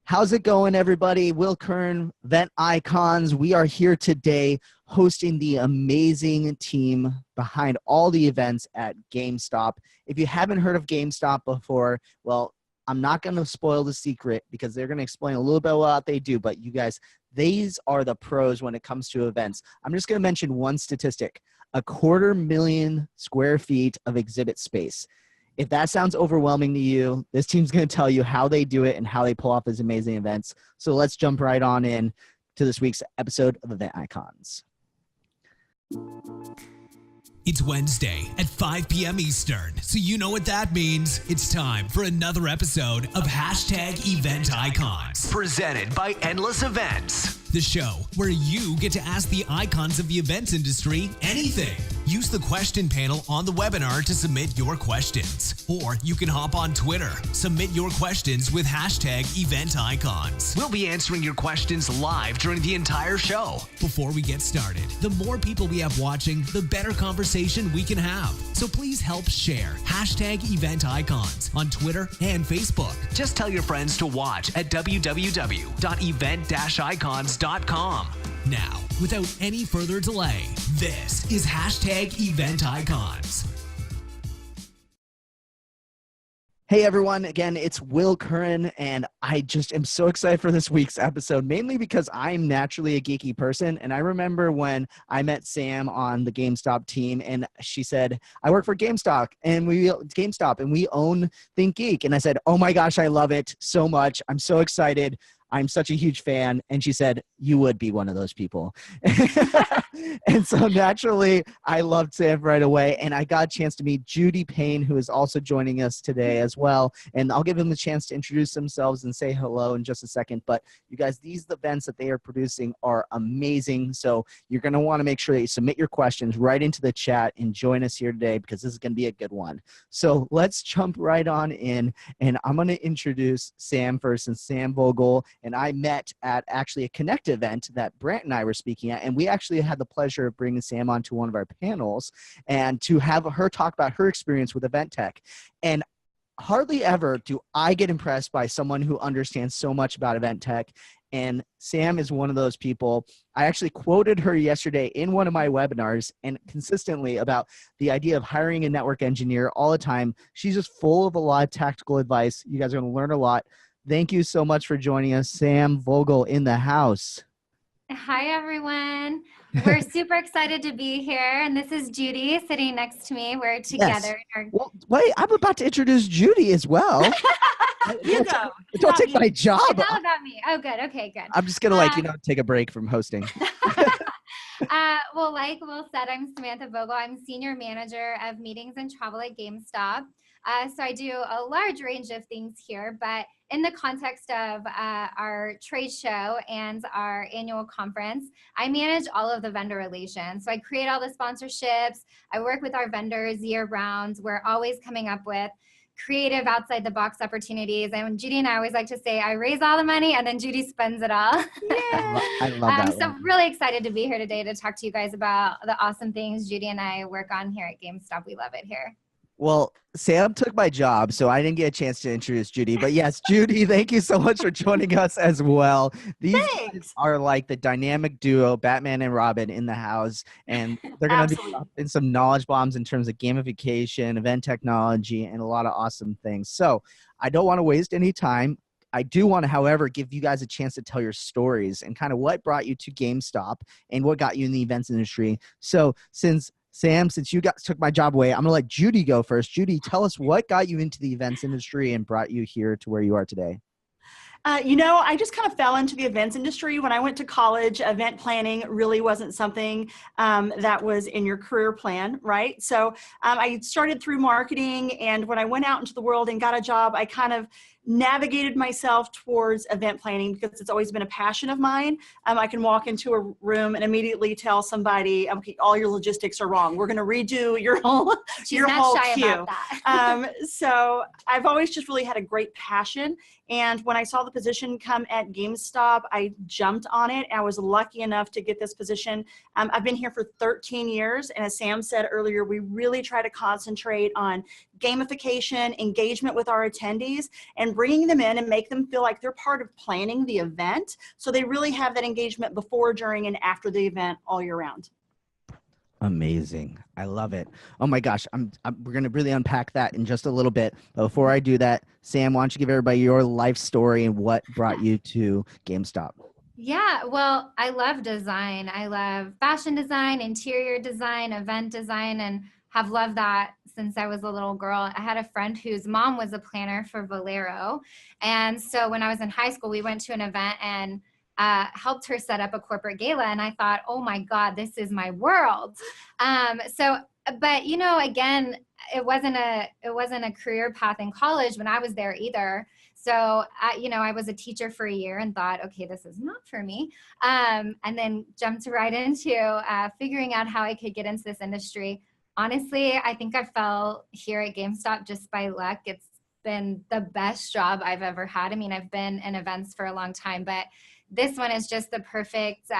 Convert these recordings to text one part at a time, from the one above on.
How's it going, everybody? Will Kern, EventIcons. We are here today hosting the amazing team behind all the events at GameStop. If you haven't heard of GameStop before, well, I'm not going to spoil the secret because they're going to explain a little bit what they do. But you guys, these are the pros when it comes to events. I'm just going to mention one statistic: 250,000 square feet of exhibit space. If that sounds overwhelming to you, this team's going to tell you how they do it and how they pull off these amazing events. So let's jump right on in to this week's episode of EventIcons. It's Wednesday at 5 p.m. Eastern, so you know what that means. It's time for another episode of #EventIcons. Presented by Endless Events. The show where you get to ask the icons of the events industry anything. Use the question panel on the webinar to submit your questions. Or you can hop on Twitter. Submit your questions with #EventIcons. We'll be answering your questions live during the entire show. Before we get started, the more people we have watching, the better conversation we can have. So please help share #EventIcons on Twitter and Facebook. Just tell your friends to watch at www.event-icons.com. Now, without any further delay, this is #EventIcons. Hey everyone, again, it's Will Curran, and I just am so excited for this week's episode, mainly because I'm naturally a geeky person. And I remember when I met Sam on the GameStop team, and she said, I work for GameStop and we own ThinkGeek. And I said, oh my gosh, I love it so much. I'm so excited. I'm such a huge fan. And she said, you would be one of those people. And so naturally, I loved Sam right away. And I got a chance to meet Judy Payne, who is also joining us today as well. And I'll give them a chance to introduce themselves and say hello in just a second. But you guys, these events that they are producing are amazing. So you're going to want to make sure that you submit your questions right into the chat and join us here today, because this is going to be a good one. So let's jump right on in. And I'm going to introduce Sam first, and Sam Vogel and I met at actually a Connect event that Brant and I were speaking at, and we actually had the pleasure of bringing Sam onto one of our panels and to have her talk about her experience with event tech. And hardly ever do I get impressed by someone who understands so much about event tech, and Sam is one of those people. I actually quoted her yesterday in one of my webinars, and consistently about the idea of hiring a network engineer all the time. She's just full of a lot of tactical advice. You guys are going to learn a lot. Thank you so much for joining us, Sam Vogel in the house. Hi, everyone. We're super excited to be here. And this is Judy sitting next to me. We're together. Yes. Well, wait, I'm about to introduce Judy as well. Don't take my job. It's all about me. Oh, good. Okay, good. I'm just going to, take a break from hosting. Well, like Will said, I'm Samantha Vogel. I'm Senior Manager of Meetings and Travel at GameStop. So I do a large range of things here, but in the context of our trade show and our annual conference, I manage all of the vendor relations. So I create all the sponsorships. I work with our vendors year round. We're always coming up with creative outside the box opportunities. And Judy and I always like to say, I raise all the money and then Judy spends it all. I love that. So really excited to be here today to talk to you guys about the awesome things Judy and I work on here at GameStop. We love it here. Well, Sam took my job, so I didn't get a chance to introduce Judy. But yes, Judy, thank you so much for joining us as well. These guys are like the dynamic duo, Batman and Robin, in the house. And they're going to be dropping some knowledge bombs in terms of gamification, event technology, and a lot of awesome things. So I don't want to waste any time. I do want to, however, give you guys a chance to tell your stories and kind of what brought you to GameStop and what got you in the events industry. So since you took my job away, I'm going to let Judy go first. Judy, tell us what got you into the events industry and brought you here to where you are today. I just kind of fell into the events industry. When I went to college, event planning really wasn't something that was in your career plan, right? So I started through marketing, and when I went out into the world and got a job, I kind of navigated myself towards event planning because it's always been a passion of mine. I can walk into a room and immediately tell somebody, okay, all your logistics are wrong. We're going to redo your whole queue. So I've always just really had a great passion. And when I saw the position come at GameStop, I jumped on it. I was lucky enough to get this position. I've been here for 13 years. And as Sam said earlier, we really try to concentrate on gamification, engagement with our attendees, and bringing them in and make them feel like they're part of planning the event. So they really have that engagement before, during, and after the event all year round. Amazing. I love it. Oh my gosh. We're going to really unpack that in just a little bit. But before I do that, Sam, why don't you give everybody your life story and what brought you to GameStop? Yeah, well, I love design. I love fashion design, interior design, event design, and have loved that since I was a little girl. I had a friend whose mom was a planner for Valero. And so when I was in high school, we went to an event and helped her set up a corporate gala. And I thought, oh my God, this is my world. But you know, again, it wasn't a career path in college when I was there either. So, I was a teacher for a year and thought, okay, this is not for me. And then jumped right into figuring out how I could get into this industry. Honestly, I think I fell here at GameStop just by luck. It's been the best job I've ever had. I mean, I've been in events for a long time, but this one is just the perfect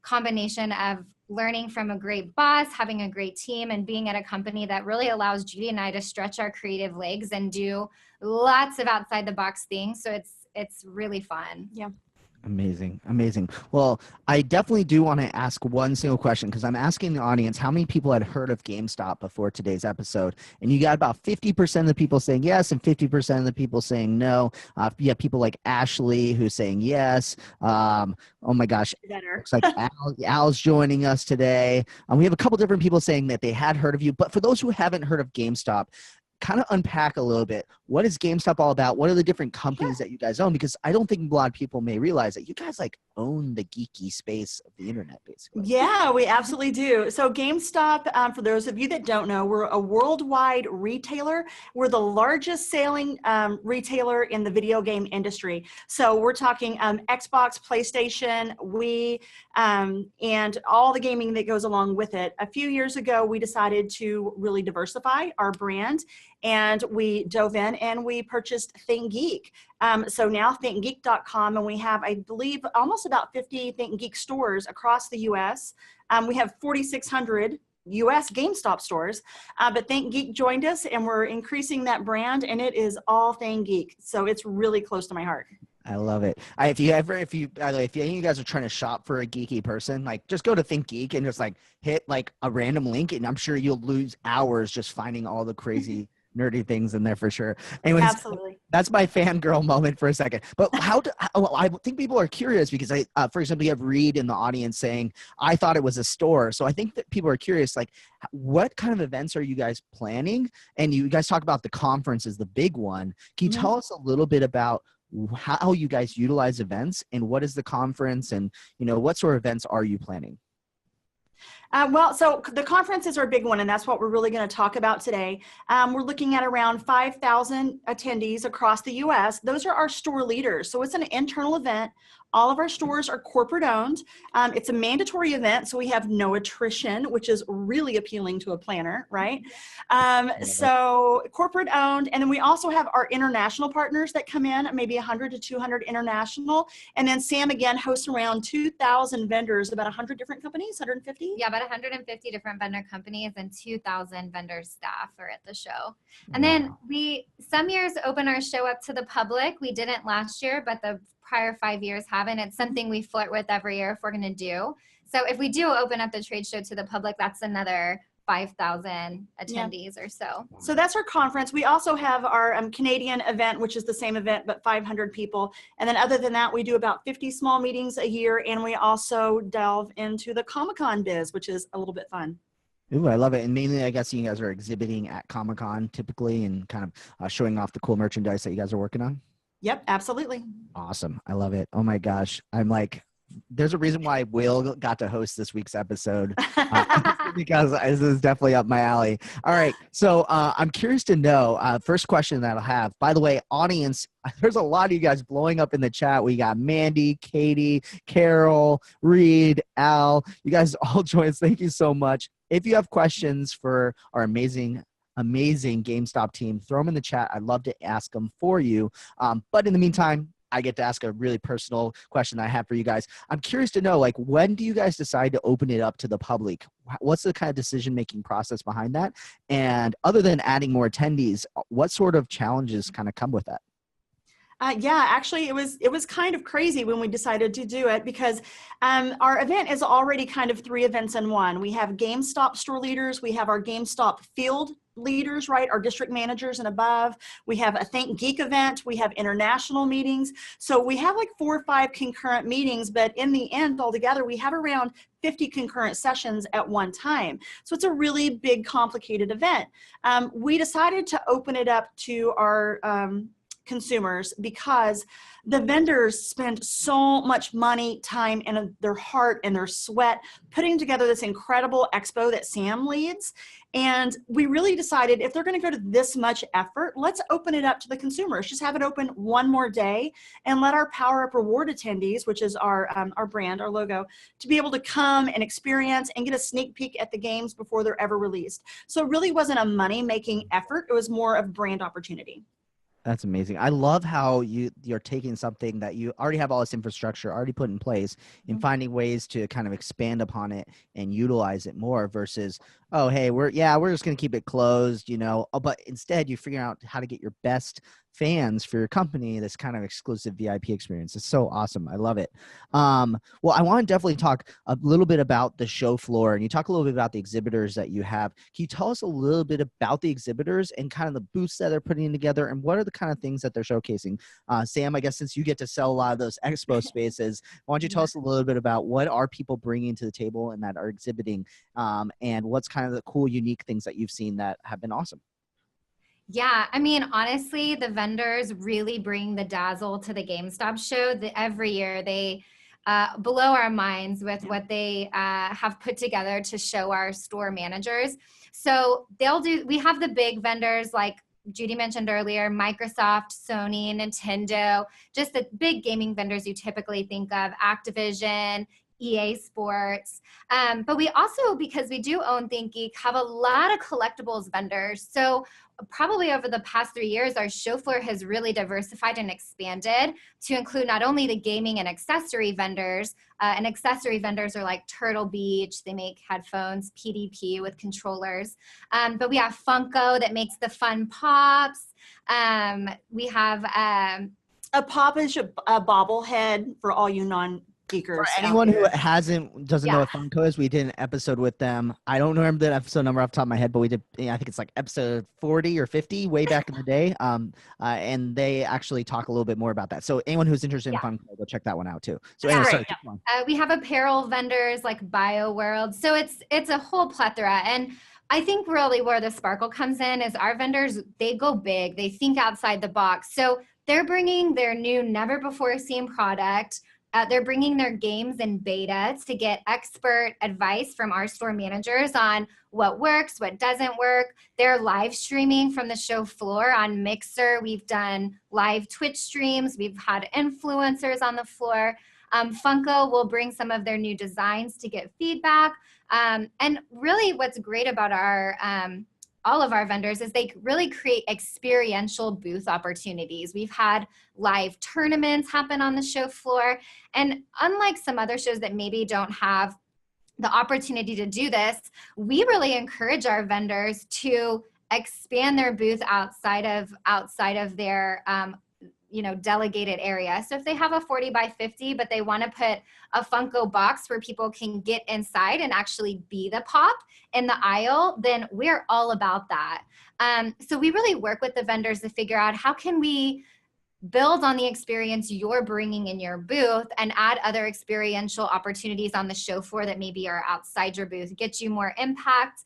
combination of learning from a great boss, having a great team, and being at a company that really allows Judy and I to stretch our creative legs and do lots of outside the box things. So it's really fun. Yeah. Amazing. Amazing. Well, I definitely do want to ask one single question because I'm asking the audience how many people had heard of GameStop before today's episode. And you got about 50% of the people saying yes and 50% of the people saying no. You have people like Ashley who's saying yes. Oh my gosh. Looks like Al's joining us today. We have a couple different people saying that they had heard of you. But for those who haven't heard of GameStop, kind of unpack a little bit. What is GameStop all about? What are the different companies that you guys own? Because I don't think a lot of people may realize that you guys like own the geeky space of the internet, basically. Yeah, we absolutely do. So GameStop, for those of you that don't know, we're a worldwide retailer. We're the largest selling retailer in the video game industry. So we're talking Xbox, PlayStation, Wii, and all the gaming that goes along with it. A few years ago, we decided to really diversify our brand, and we dove in and we purchased ThinkGeek. So now ThinkGeek.com, and we have, I believe, almost about 50 ThinkGeek stores across the U.S. We have 4,600 U.S. GameStop stores, but ThinkGeek joined us, and we're increasing that brand, and it is all ThinkGeek. So it's really close to my heart. I love it. If any of you guys are trying to shop for a geeky person, like just go to ThinkGeek and just like hit like a random link, and I'm sure you'll lose hours just finding all the crazy nerdy things in there for sure. Anyways, absolutely. That's my fangirl moment for a second. But I think people are curious because for example, you have Reed in the audience saying, I thought it was a store. So I think that people are curious, like what kind of events are you guys planning? And you guys talk about the conference is the big one. Can you tell us a little bit about how you guys utilize events and what is the conference and, what sort of events are you planning? So the conference is our big one, and that's what we're really going to talk about today. We're looking at around 5,000 attendees across the U.S. Those are our store leaders. So it's an internal event. All of our stores are corporate owned. It's a mandatory event, so we have no attrition, which is really appealing to a planner, right? So corporate owned. And then we also have our international partners that come in, maybe 100 to 200 international. And then Sam, again, hosts around 2,000 vendors, about 100 different companies, 150? Yeah, about 150 different vendor companies and 2,000 vendor staff are at the show. And then some years open our show up to the public. We didn't last year, but the prior 5 years haven't. It's something we flirt with every year if we're going to do. So if we do open up the trade show to the public, that's another 5,000 attendees or so. So that's our conference. We also have our Canadian event, which is the same event, but 500 people. And then other than that, we do about 50 small meetings a year. And we also delve into the Comic-Con biz, which is a little bit fun. Ooh, I love it. And mainly, I guess you guys are exhibiting at Comic-Con typically and kind of showing off the cool merchandise that you guys are working on. Yep, absolutely. Awesome. I love it. Oh my gosh. I'm like, there's a reason why Will got to host this week's episode because this is definitely up my alley. All right. So I'm curious to know, first question that I'll have, by the way, audience, there's a lot of you guys blowing up in the chat. We got Mandy, Katie, Carol, Reed, Al, you guys all joined us. Thank you so much. If you have questions for our amazing GameStop team, throw them in the chat. I'd love to ask them for you. But in the meantime, I get to ask a really personal question I have for you guys. I'm curious to know, like, when do you guys decide to open it up to the public? What's the kind of decision-making process behind that? And other than adding more attendees, what sort of challenges kind of come with that? Yeah, actually, it was kind of crazy when we decided to do it because our event is already kind of 3 events in one. We have GameStop store leaders, we have our GameStop field leaders, right, our district managers and above. We have a ThinkGeek event, we have international meetings. So we have like 4 or 5 concurrent meetings, but in the end, altogether, we have around 50 concurrent sessions at one time. So it's a really big, complicated event. We decided to open it up to our consumers because the vendors spend so much money, time, and their heart and their sweat putting together this incredible expo that Sam leads. And we really decided if they're going to go to this much effort, let's open it up to the consumers. Just have it open one more day and let our Power Up Reward attendees, which is our brand, our logo, to be able to come and experience and get a sneak peek at the games before they're ever released. So it really wasn't a money-making effort. It was more of brand opportunity. That's amazing. I love how you're taking something that you already have all this infrastructure already put in place and finding ways to kind of expand upon it and utilize it more versus, oh, hey, we're just going to keep it closed, but instead you figure out how to get your best fans for your company this kind of exclusive VIP experience. It's so awesome. I love it. Well, I want to definitely talk a little bit about the show floor, and you talk a little bit about the exhibitors that you have. Can you tell us a little bit about the exhibitors and kind of the booths that they're putting together, and what are the kind of things that they're showcasing? Sam, I guess since you get to sell a lot of those expo spaces, why don't you tell us a little bit about what are people bringing to the table and that are exhibiting, and what's kind of the cool, unique things that you've seen that have been awesome? Yeah, I mean, honestly, the vendors really bring the dazzle to the GameStop show. Every year they blow our minds with what they have put together to show our store managers. So we have the big vendors like Judy mentioned earlier, Microsoft, Sony, Nintendo, just the big gaming vendors you typically think of, Activision, EA Sports. But we also, because we do own ThinkGeek, have a lot of collectibles vendors. So probably over the past 3 years, our show floor has really diversified and expanded to include not only the gaming and accessory vendors, and accessory vendors are like Turtle Beach, they make headphones, PDP with controllers, but we have Funko that makes the fun pops. We have A pop is a bobblehead for all you non-geekers. For anyone who doesn't know what Funko is, we did an episode with them. I don't remember the episode number off the top of my head, but we did, I think it's like episode 40 or 50 way back in the day. And they actually talk a little bit more about that. So anyone who's interested in Funko, go check that one out too. So anyway, sorry, keep going. We have apparel vendors like BioWorld. So it's a whole plethora. And I think really where the sparkle comes in is our vendors, they go big, they think outside the box. So they're bringing their new never before seen product. They're bringing their games in beta to get expert advice from our store managers on what works, what doesn't work. They're live streaming from the show floor on Mixer. We've done live Twitch streams. We've had influencers on the floor. Funko will bring some of their new designs to get feedback. And really what's great about all of our vendors is they really create experiential booth opportunities. We've had live tournaments happen on the show floor. And unlike some other shows that maybe don't have the opportunity to do this, we really encourage our vendors to expand their booth outside of their delegated area. So if they have a 40 by 50, but they want to put a Funko box where people can get inside and actually be the pop in the aisle, then we're all about that. So we really work with the vendors to figure out how can we build on the experience you're bringing in your booth and add other experiential opportunities on the show floor that maybe are outside your booth, get you more impact,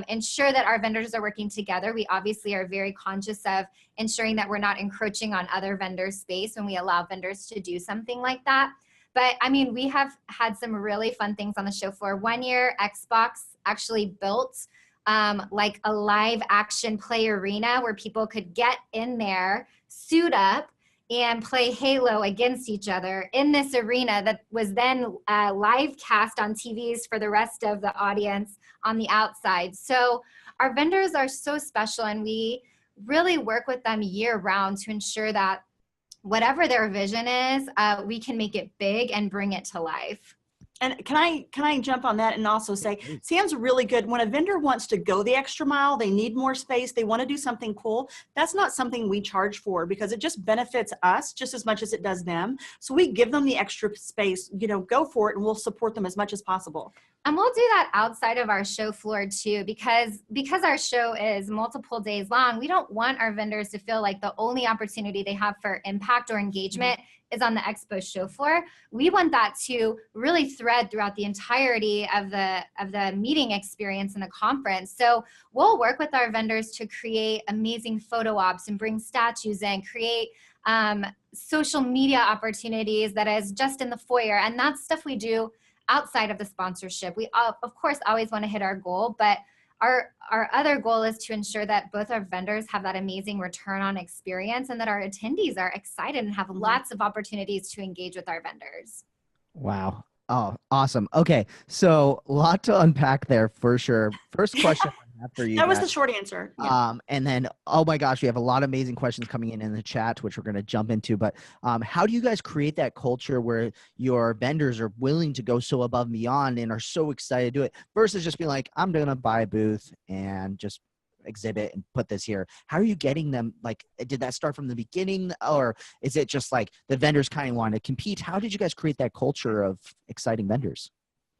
ensure that our vendors are working together. We obviously are very conscious of ensuring that we're not encroaching on other vendors' space when we allow vendors to do something like that. But I mean, we have had some really fun things on the show floor. One year, Xbox actually built like a live action play arena where people could get in there, suit up, and play Halo against each other in this arena that was then live cast on TVs for the rest of the audience on the outside. So our vendors are so special, and we really work with them year round to ensure that whatever their vision is, we can make it big and bring it to life. And can I jump on that and also say, Sam's really good. When a vendor wants to go the extra mile, they need more space, they want to do something cool. That's not something we charge for because it just benefits us just as much as it does them. So we give them the extra space, go for it, and we'll support them as much as possible. And we'll do that outside of our show floor too, because our show is multiple days long. We don't want our vendors to feel like the only opportunity they have for impact or engagement is on the expo show floor. We want that to really thread throughout the entirety of the meeting experience in the conference. So we'll work with our vendors to create amazing photo ops and bring statues in, create social media opportunities that is just in the foyer. And that's stuff we do outside of the sponsorship. We of course always want to hit our goal, but our other goal is to ensure that both our vendors have that amazing return on experience and that our attendees are excited and have lots of opportunities to engage with our vendors. Wow. Oh, awesome. Okay. So a lot to unpack there for sure. First question I have for you. That was the short answer. Yeah. And then, oh my gosh, we have a lot of amazing questions coming in the chat, which we're going to jump into. But how do you guys create that culture where your vendors are willing to go so above and beyond and are so excited to do it versus just being like, I'm going to buy a booth and just exhibit and put this here? How are you getting them? Like, did that start from the beginning, or is it just like the vendors kind of want to compete? How did you guys create that culture of exciting vendors?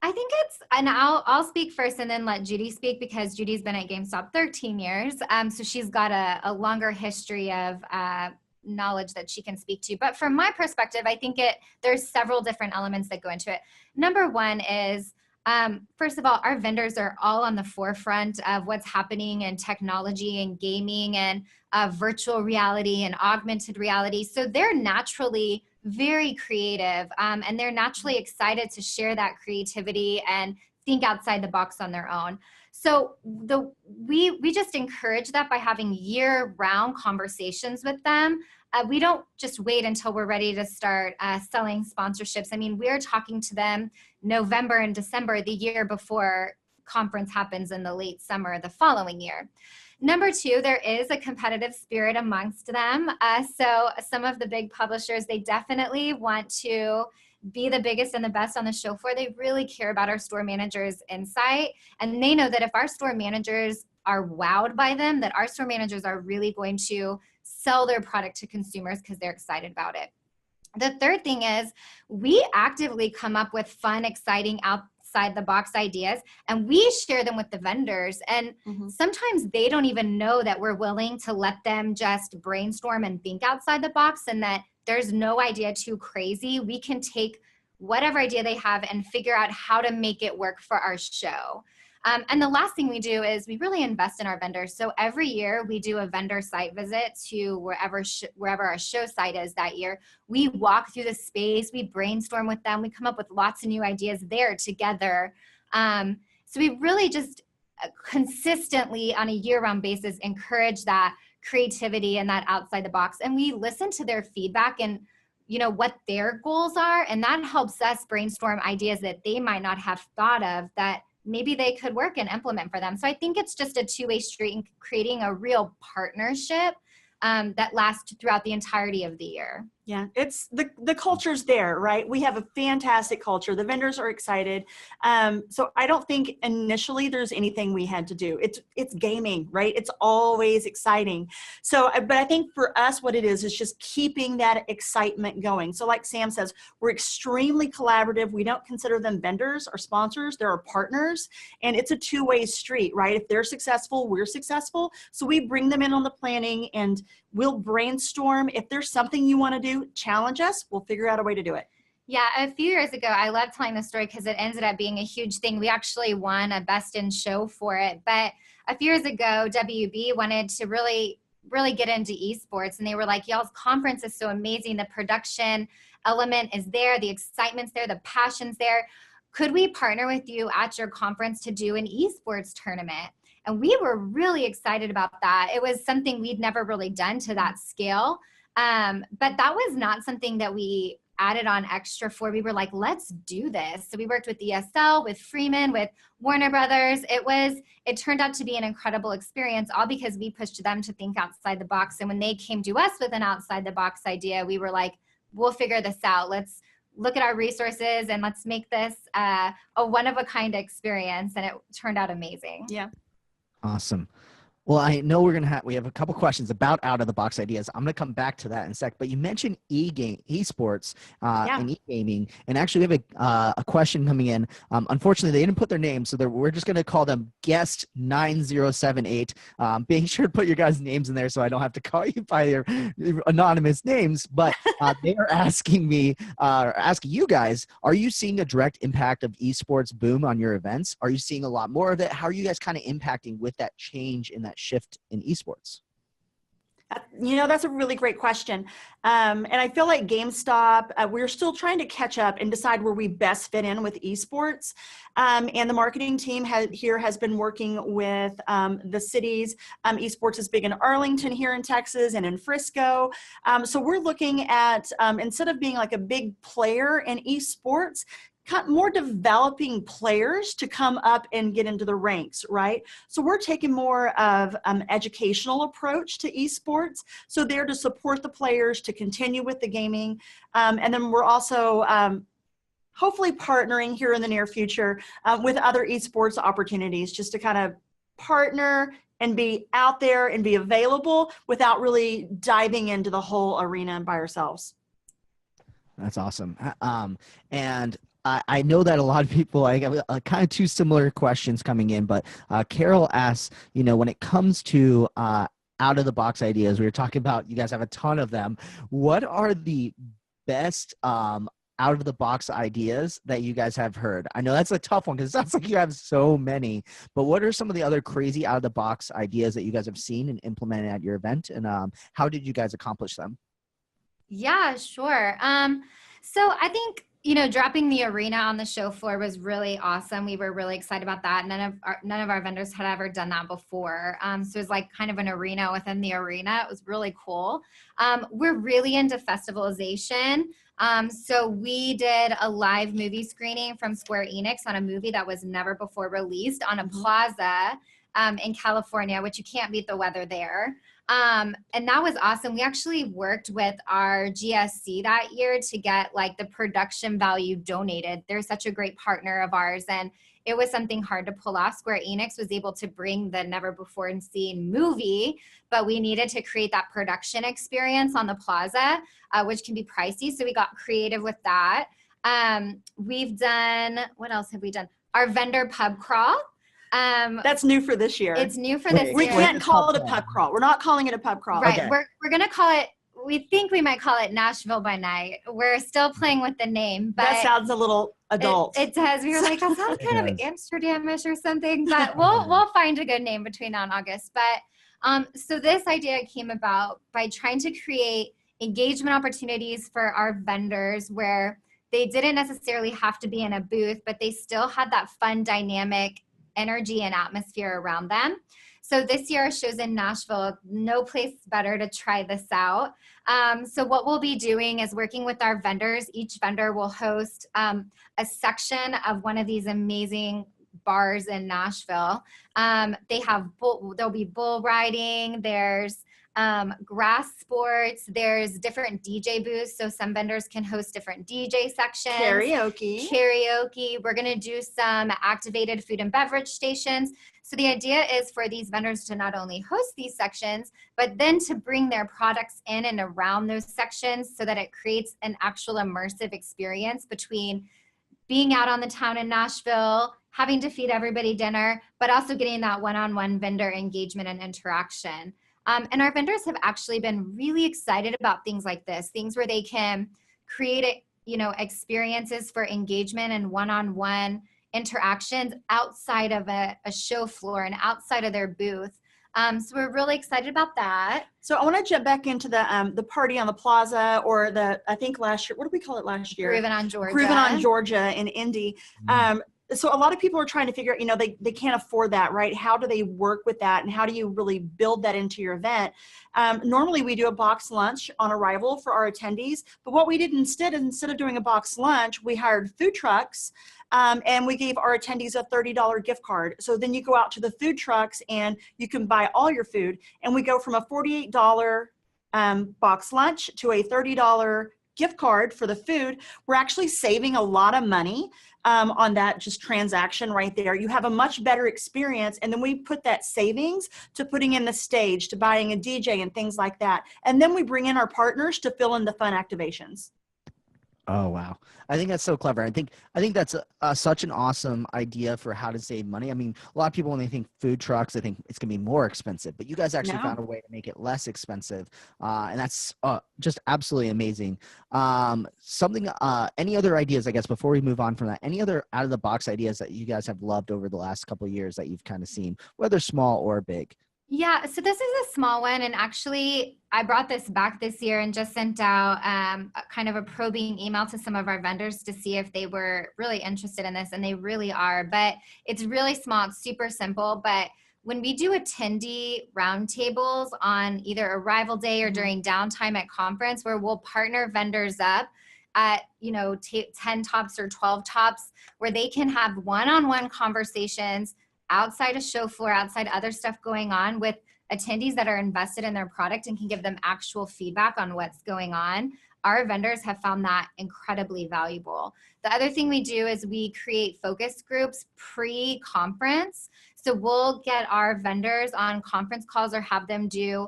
I think and I'll speak first and then let Judy speak because Judy's been at GameStop 13 years. So she's got a longer history of knowledge that she can speak to. But from my perspective, I think there's several different elements that go into it. Number one is, first of all, our vendors are all on the forefront of what's happening in technology and gaming and virtual reality and augmented reality. So they're naturally very creative, and they're naturally excited to share that creativity and think outside the box on their own. So we just encourage that by having year-round conversations with them. We don't just wait until we're ready to start selling sponsorships. I mean, we're talking to them November and December, the year before conference happens in the late summer the following year. Number two, there is a competitive spirit amongst them. So some of the big publishers, they definitely want to be the biggest and the best on the show floor. They really care about our store managers' insight. And they know that if our store managers are wowed by them, that our store managers are really going to sell their product to consumers because they're excited about it. The third thing is we actively come up with fun, exciting outside the box ideas, and we share them with the vendors. And sometimes they don't even know that we're willing to let them just brainstorm and think outside the box, and that there's no idea too crazy. We can take whatever idea they have and figure out how to make it work for our show. And the last thing we do is we really invest in our vendors. So every year we do a vendor site visit to wherever our show site is that year. We walk through the space, we brainstorm with them, we come up with lots of new ideas there together. So we really just consistently on a year-round basis encourage that creativity and that outside the box. And we listen to their feedback and what their goals are. And that helps us brainstorm ideas that they might not have thought of that maybe they could work and implement for them. So I think it's just a two-way street in creating a real partnership that lasts throughout the entirety of the year. Yeah, it's the culture's there, right? We have a fantastic culture. The vendors are excited. So I don't think initially there's anything we had to do. It's gaming, right? It's always exciting. So, but I think for us, what it is just keeping that excitement going. So like Sam says, we're extremely collaborative. We don't consider them vendors or sponsors. They're our partners. And it's a two-way street, right? If they're successful, we're successful. So we bring them in on the planning and we'll brainstorm. If there's something you want to do, challenge us. We'll figure out a way to do it. Yeah, a few years ago, I love telling the story because it ended up being a huge thing. We actually won a Best in Show for it. But a few years ago, WB wanted to really get into esports. And they were like, y'all's conference is so amazing. The production element is there. The excitement's there. The passion's there. Could we partner with you at your conference to do an esports tournament? And we were really excited about that. It was something we'd never really done to that scale. But that was not something that we added on extra for. We were like, let's do this. So we worked with ESL, with Freeman, with Warner Brothers. It turned out to be an incredible experience, all because we pushed them to think outside the box. And when they came to us with an outside the box idea, we were like, we'll figure this out. Let's look at our resources and let's make this a one-of-a-kind experience. And it turned out amazing. Yeah. Awesome. Well, I know we have a couple questions about out-of-the-box ideas. I'm going to come back to that in a sec. But you mentioned esports and eGaming, and actually we have a question coming in. Unfortunately, they didn't put their name, so we're just going to call them Guest 9078. Being sure to put your guys' names in there so I don't have to call you by your anonymous names. But they are asking me, asking you guys, are you seeing a direct impact of esports boom on your events? Are you seeing a lot more of it? How are you guys kind of impacting with that change in that shift in esports? That's a really great question. And I feel like GameStop, we're still trying to catch up and decide where we best fit in with esports. And the marketing team has been working with the cities. Esports is big in Arlington here in Texas and in Frisco. So we're looking at, instead of being like a big player in esports, more developing players to come up and get into the ranks, right? So we're taking more of an educational approach to esports. So there to support the players to continue with the gaming. And then we're also hopefully partnering here in the near future with other esports opportunities, just to kind of partner and be out there and be available without really diving into the whole arena by ourselves. That's awesome. And I know that a lot of people, I have kind of two similar questions coming in, but Carol asks, when it comes to out-of-the-box ideas, we were talking about, you guys have a ton of them. What are the best out-of-the-box ideas that you guys have heard? I know that's a tough one because it sounds like you have so many, but what are some of the other crazy out-of-the-box ideas that you guys have seen and implemented at your event, and how did you guys accomplish them? Yeah, sure. So I think, dropping the arena on the show floor was really awesome. We were really excited about that. None of our vendors had ever done that before. So it was like kind of an arena within the arena. It was really cool. We're really into festivalization. So we did a live movie screening from Square Enix on a movie that was never before released on a plaza in California, which you can't beat the weather there. And that was awesome. We actually worked with our GSC that year to get like the production value donated. They're such a great partner of ours, and it was something hard to pull off. Square Enix was able to bring the never before seen movie, but we needed to create that production experience on the plaza, which can be pricey. So we got creative with that. We've done, what else have we done? Our vendor pub crawl. That's new for this year. It's new for this year. We can't call it a pub crawl. We're not calling it a pub crawl. Right. Okay. We're going to call it, we think we might call it Nashville by Night. We're still playing with the name, but that sounds a little adult. It does. We were like, that sounds kind of Amsterdamish or something, but we'll find a good name between now and August. But so this idea came about by trying to create engagement opportunities for our vendors where they didn't necessarily have to be in a booth, but they still had that fun, dynamic energy and atmosphere around them. So this year our show's in Nashville. No place better to try this out. So what we'll be doing is working with our vendors. Each vendor will host a section of one of these amazing bars in Nashville. There'll be bull riding. There's grass sports. There's different DJ booths. So some vendors can host different DJ sections. Karaoke. We're going to do some activated food and beverage stations. So the idea is for these vendors to not only host these sections, but then to bring their products in and around those sections so that it creates an actual immersive experience between being out on the town in Nashville, having to feed everybody dinner, but also getting that one-on-one vendor engagement and interaction. And our vendors have actually been really excited about things like this, things where they can create, experiences for engagement and one-on-one interactions outside of a show floor and outside of their booth. So we're really excited about that. So I want to jump back into the party on the plaza, or I think last year, what did we call it last year? Groovin' on Georgia. Groovin' on Georgia in Indy. so a lot of people are trying to figure out, they can't afford that, right? How do they work with that? And how do you really build that into your event? Normally we do a box lunch on arrival for our attendees, but what we did instead of doing a box lunch, we hired food trucks, and we gave our attendees a $30 gift card. So then you go out to the food trucks and you can buy all your food. And we go from a $48 box lunch to a $30 gift card for the food. We're actually saving a lot of money on that just transaction right there. You have a much better experience. And then we put that savings to putting in the stage, to buying a DJ and things like that. And then we bring in our partners to fill in the fun activations. Oh, wow. I think that's so clever. I think that's such an awesome idea for how to save money. I mean, a lot of people, when they think food trucks, they think it's going to be more expensive, but you guys actually found a way to make it less expensive. And that's just absolutely amazing. Any other ideas, I guess, before we move on from that, any other out of the box ideas that you guys have loved over the last couple of years that you've kind of seen, whether small or big? Yeah, so this is a small one, and actually I brought this back this year and just sent out kind of a probing email to some of our vendors to see if they were really interested in this, and they really are, but it's really small, it's super simple. But when we do attendee roundtables on either arrival day or during downtime at conference, where we'll partner vendors up at 10 tops or 12 tops, where they can have one-on-one conversations outside a show floor, outside other stuff going on with attendees that are invested in their product and can give them actual feedback on what's going on. Our vendors have found that incredibly valuable. The other thing we do is we create focus groups pre-conference. So we'll get our vendors on conference calls or have them do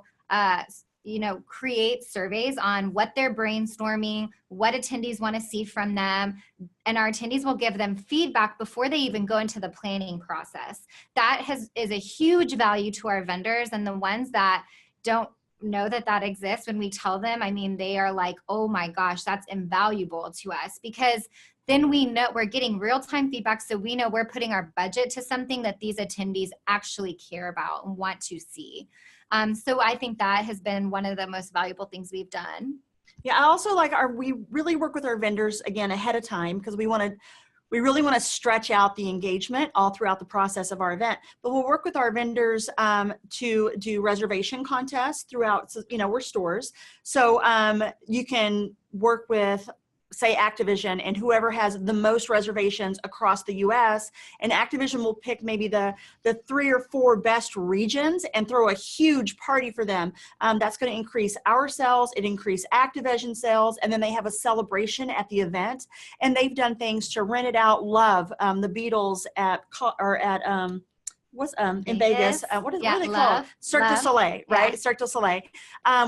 create surveys on what they're brainstorming, what attendees want to see from them, and our attendees will give them feedback before they even go into the planning process. That is a huge value to our vendors, and the ones that don't know that exists, when we tell them, I mean, they are like, oh my gosh, that's invaluable to us, because then we know we're getting real-time feedback, so we know we're putting our budget to something that these attendees actually care about and want to see. So I think that has been one of the most valuable things we've done. Yeah, I also we really work with our vendors again ahead of time, because we really want to stretch out the engagement all throughout the process of our event. But we'll work with our vendors to do reservation contests throughout, we're stores. So you can work with, say, Activision, and whoever has the most reservations across the US, and Activision will pick maybe the 3 or 4 best regions and throw a huge party for them. That's going to increase our sales, it increase Activision sales, and then they have a celebration at the event. And they've done things to rent it out, Love, the Beatles in Vegas, what do they call it? Cirque du Soleil, right? Yeah. Cirque du Soleil.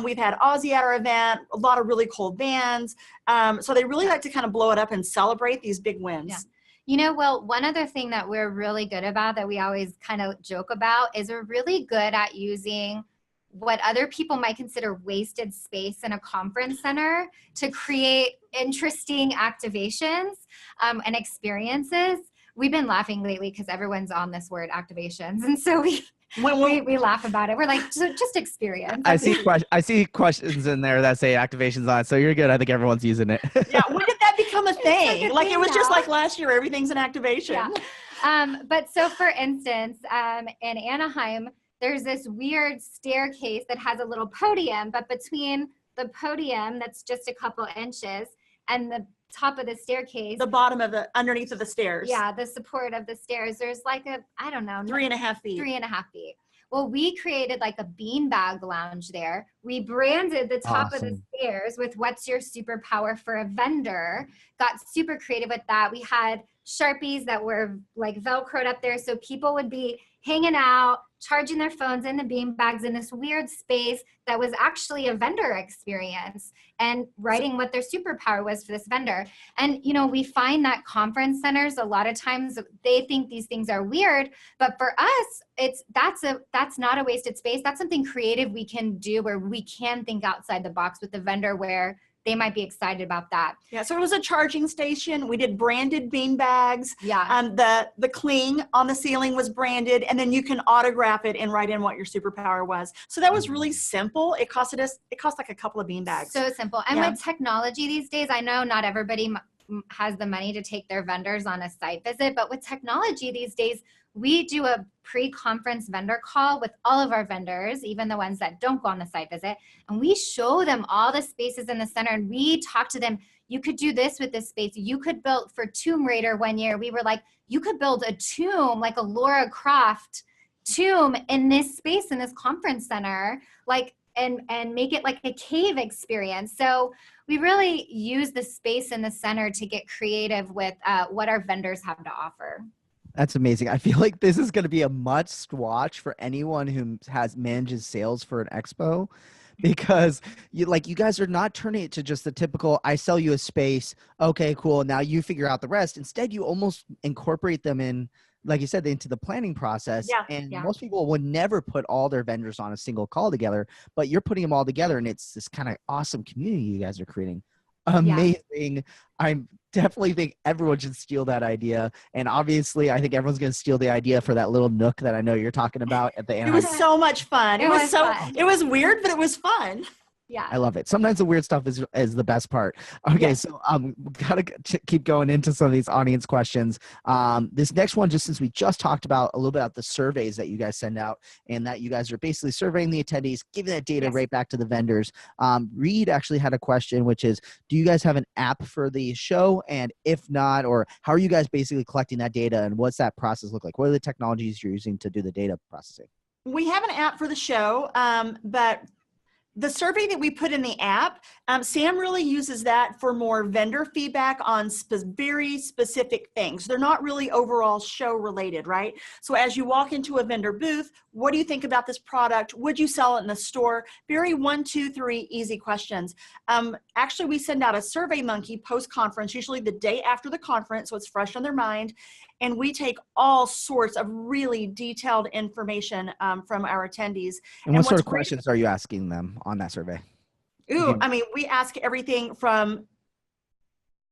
We've had Ozzy at our event, a lot of really cool bands. So they really like to kind of blow it up and celebrate these big wins. Yeah. One other thing that we're really good about, that we always kind of joke about, is we're really good at using what other people might consider wasted space in a conference center to create interesting activations and experiences. We've been laughing lately because everyone's on this word, activations. And so we laugh about it. We're like, just experience. I see questions in there that say activations on it. So you're good. I think everyone's using it. Yeah. When did that become a thing? Like it was just like last year, everything's an activation. Yeah. But so for instance, in Anaheim, there's this weird staircase that has a little podium, but between the podium that's just a couple inches and the top of the staircase, the bottom of underneath of the stairs, the support of the stairs, there's like 3.5 feet. 3.5 feet. Well, we created like a beanbag lounge there. We branded the top of the stairs with "What's your superpower" for a vendor. Got super creative with that. We had Sharpies that were like Velcroed up there, so people would be hanging out, charging their phones in the beanbags in this weird space that was actually a vendor experience, and writing what their superpower was for this vendor. And, we find that conference centers, a lot of times they think these things are weird, but for us, that's not a wasted space. That's something creative we can do, where we can think outside the box with the vendor, where they might be excited about that. Yeah, so it was a charging station. We did branded bean bags. Yeah. The cling on the ceiling was branded, and then you can autograph it and write in what your superpower was. So that was really simple. It cost like a couple of bean bags. So simple. And with technology these days, I know not everybody has the money to take their vendors on a site visit. But with technology these days, we do a pre-conference vendor call with all of our vendors, even the ones that don't go on the site visit. And we show them all the spaces in the center and we talk to them. You could do this with this space. You could build for Tomb Raider one year. We were like, you could build a tomb, like a Lara Croft tomb in this space, in this conference center, like, and make it like a cave experience. So we really use the space in the center to get creative with what our vendors have to offer. That's amazing. I feel like this is going to be a must watch for anyone who manages sales for an expo, because you guys are not turning it to just the typical, I sell you a space. Okay, cool. Now you figure out the rest. Instead, you almost incorporate them in, like you said, into the planning process. Most people would never put all their vendors on a single call together, but you're putting them all together and it's this kind of awesome community you guys are creating. Amazing. I definitely think everyone should steal that idea. And obviously I think everyone's going to steal the idea for that little nook that I know you're talking about at the end. It was so much fun. It was weird, but it was fun. Yeah, I love it. Sometimes the weird stuff is the best part. Okay, so gotta keep going into some of these audience questions. This next one, just since we just talked about a little bit about the surveys that you guys send out, and that you guys are basically surveying the attendees, giving that data right back to the vendors. Reed actually had a question, which is, do you guys have an app for the show? And if not, or how are you guys basically collecting that data, and what's that process look like? What are the technologies you're using to do the data processing? We have an app for the show, but the survey that we put in the app, Sam really uses that for more vendor feedback on very specific things. They're not really overall show related, right? So as you walk into a vendor booth, what do you think about this product? Would you sell it in the store? Very 1, 2, 3 easy questions. Actually, we send out a Survey Monkey post-conference, usually the day after the conference, so it's fresh on their mind. And we take all sorts of really detailed information from our attendees. And what sort of questions are you asking them on that survey? I mean, we ask everything from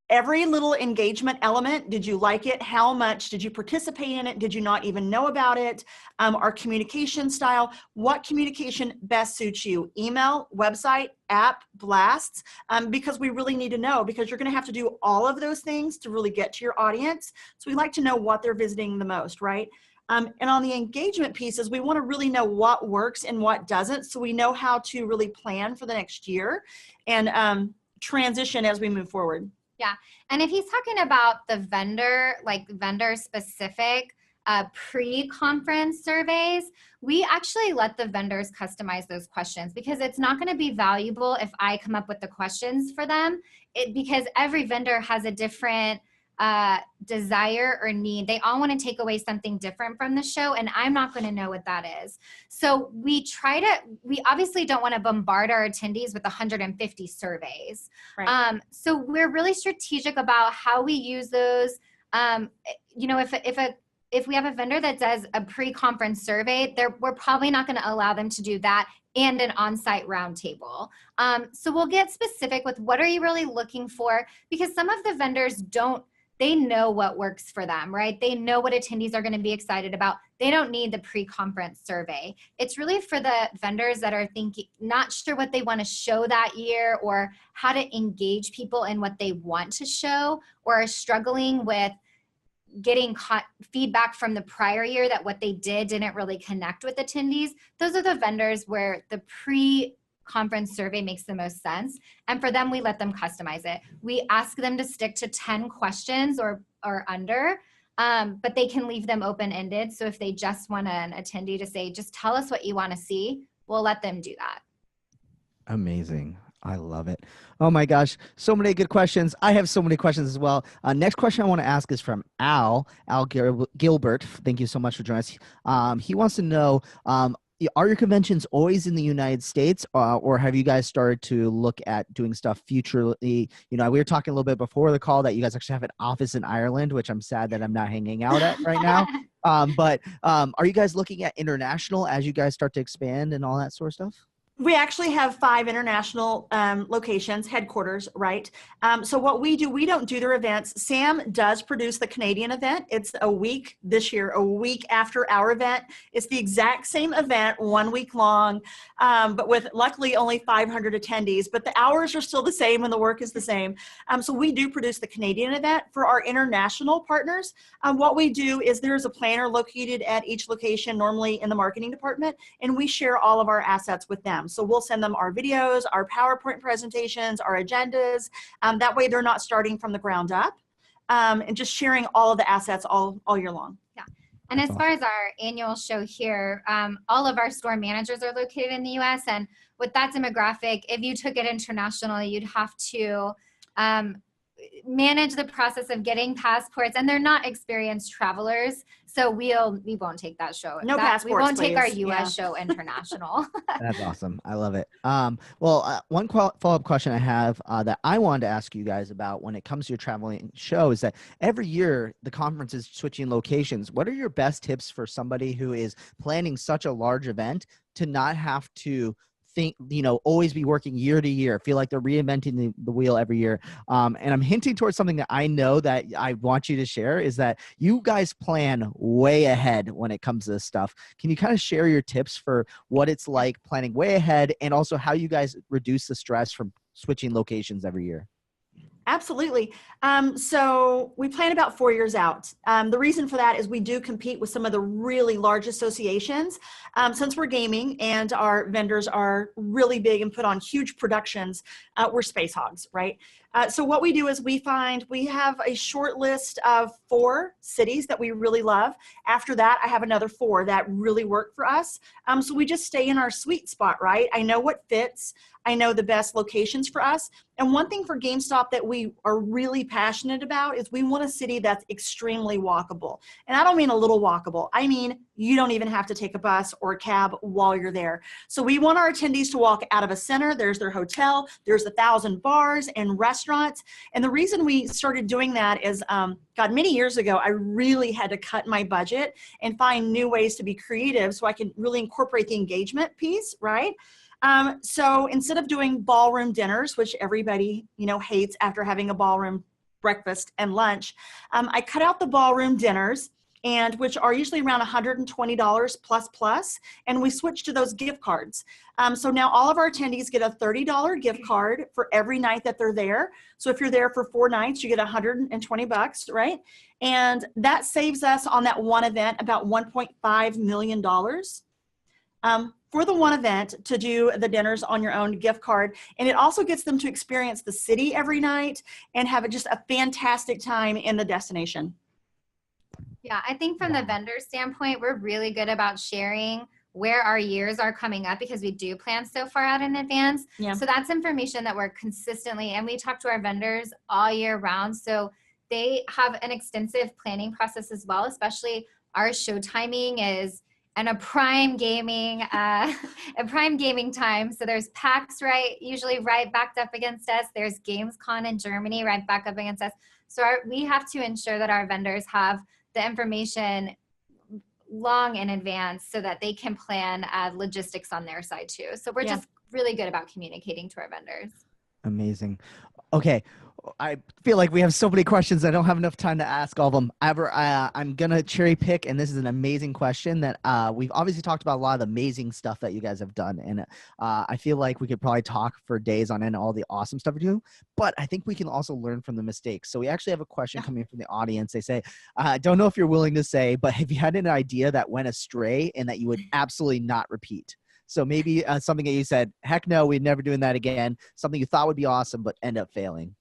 every little engagement element. Did you like it? How much? Did you participate in it? Did you not even know about it? Our communication style. What communication best suits you? Email, website, app, blasts, because we really need to know, because you're going to have to do all of those things to really get to your audience. So we like to know what they're visiting the most, right? And on the engagement pieces, we want to really know what works and what doesn't, so we know how to really plan for the next year and transition as we move forward. Yeah. And if he's talking about the vendor, like vendor specific pre-conference surveys, we actually let the vendors customize those questions, because it's not going to be valuable if I come up with the questions for them, because every vendor has a different desire or need. They all want to take away something different from the show, and I'm not going to know what that is. So we obviously don't want to bombard our attendees with 150 surveys. Right. So we're really strategic about how we use those. You know, if we have a vendor that does a pre-conference survey, we're probably not going to allow them to do that and an on-site roundtable. So we'll get specific with what are you really looking for, because some of the vendors they know what works for them, right? They know what attendees are going to be excited about. They don't need the pre-conference survey. It's really for the vendors that are not sure what they want to show that year, or how to engage people in what they want to show, or are struggling with getting feedback from the prior year that what they didn't really connect with attendees. Those are the vendors where the pre-conference survey makes the most sense. And for them, we let them customize it. We ask them to stick to 10 questions or under, but they can leave them open-ended. So if they just want an attendee to say, just tell us what you want to see, we'll let them do that. Amazing. I love it. Oh my gosh. So many good questions. I have so many questions as well. Next question I want to ask is from Al Gilbert. Thank you so much for joining us. He wants to know, are your conventions always in the United States, or have you guys started to look at doing stuff futurely? You know, we were talking a little bit before the call that you guys actually have an office in Ireland, which I'm sad that I'm not hanging out at right now. But are you guys looking at international as you guys start to expand and all that sort of stuff? We actually have 5 international locations, headquarters, right? So what we do, we don't do their events. Sam does produce the Canadian event. It's a week this year, a week after our event. It's the exact same event, 1 week long, but with luckily only 500 attendees, but the hours are still the same and the work is the same. So we do produce the Canadian event. For our international partners, what we do is there's a planner located at each location, normally in the marketing department, and we share all of our assets with them. So we'll send them our videos, our PowerPoint presentations, our agendas. That way they're not starting from the ground up, and just sharing all of the assets all year long. Yeah. And as far as our annual show here, all of our store managers are located in the US. And with that demographic, if you took it international, you'd have to manage the process of getting passports, and they're not experienced travelers, so we won't take that show. No passports, we won't take our please. US show international. That's awesome. I love it. One follow-up question I have that I wanted to ask you guys about when it comes to your traveling show is that every year the conference is switching locations. What are your best tips for somebody who is planning such a large event to not have to always be working year to year, feel like they're reinventing the wheel every year? And I'm hinting towards something that I know that I want you to share is that you guys plan way ahead when it comes to this stuff. Can you kind of share your tips for what it's like planning way ahead and also how you guys reduce the stress from switching locations every year? Absolutely. So we plan about 4 years out. The reason for that is we do compete with some of the really large associations. Since we're gaming and our vendors are really big and put on huge productions, we're space hogs, right? So what we do is we have a short list of 4 cities that we really love. After that, I have another 4 that really work for us. So we just stay in our sweet spot, right? I know what fits. I know the best locations for us. And one thing for GameStop that we are really passionate about is we want a city that's extremely walkable. And I don't mean a little walkable. I mean, you don't even have to take a bus or a cab while you're there. So we want our attendees to walk out of a center. There's their hotel. There's 1,000 bars and restaurants. And the reason we started doing that is, many years ago, I really had to cut my budget and find new ways to be creative so I can really incorporate the engagement piece, right? So instead of doing ballroom dinners, which everybody, hates after having a ballroom breakfast and lunch, I cut out the ballroom dinners, and which are usually around $120 plus, and we switched to those gift cards. So now all of our attendees get a $30 gift card for every night that they're there. So if you're there for 4 nights, you get $120, right? And that saves us on that one event about $1.5 million. For the one event to do the dinners on your own gift card. And it also gets them to experience the city every night and have just a fantastic time in the destination. Yeah, I think from the vendor standpoint, we're really good about sharing where our years are coming up because we do plan so far out in advance. Yeah. So that's information that we're consistently, and we talk to our vendors all year round. So they have an extensive planning process as well, especially our show timing is and a prime gaming time. So there's PAX usually right backed up against us. There's Gamescom in Germany right back up against us. So we have to ensure that our vendors have the information long in advance so that they can plan logistics on their side too. So we're just really good about communicating to our vendors. Amazing. Okay. I feel like we have so many questions. I don't have enough time to ask all of them. I'm going to cherry pick, and this is an amazing question that we've obviously talked about a lot of the amazing stuff that you guys have done. And I feel like we could probably talk for days on end all the awesome stuff you do, but I think we can also learn from the mistakes. So we actually have a question coming from the audience. They say, I don't know if you're willing to say, but have you had an idea that went astray and that you would absolutely not repeat? So maybe something that you said, heck no, we're never doing that again. Something you thought would be awesome, but end up failing.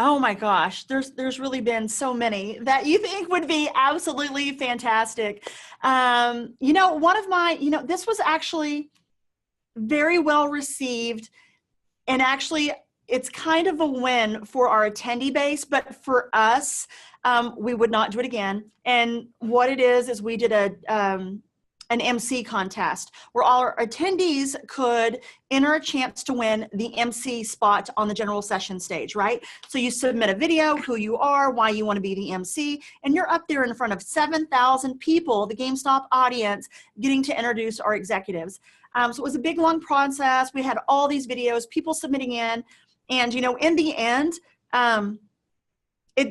Oh my gosh, there's really been so many that you think would be absolutely fantastic. One of my, this was actually very well received, and actually it's kind of a win for our attendee base, but for us, we would not do it again. And what it is we did an MC contest where all our attendees could enter a chance to win the MC spot on the general session stage, right? So you submit a video, who you are, why you want to be the MC, and you're up there in front of 7,000 people, the GameStop audience, getting to introduce our executives. So it was a big, long process. We had all these videos, people submitting in, and, you know, in the end,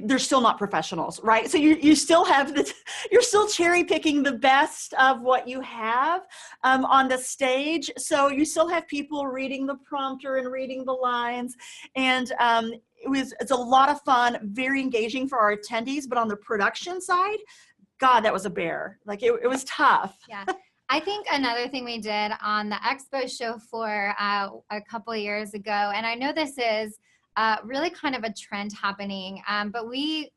they're still not professionals, right? So you still have you're still cherry picking the best of what you have on the stage. So you still have people reading the prompter and reading the lines, and it's a lot of fun, very engaging for our attendees. But on the production side, God, that was a bear. Like it was tough. Yeah. I think another thing we did on the expo show floor a couple of years ago, and I know this is really kind of a trend happening, but we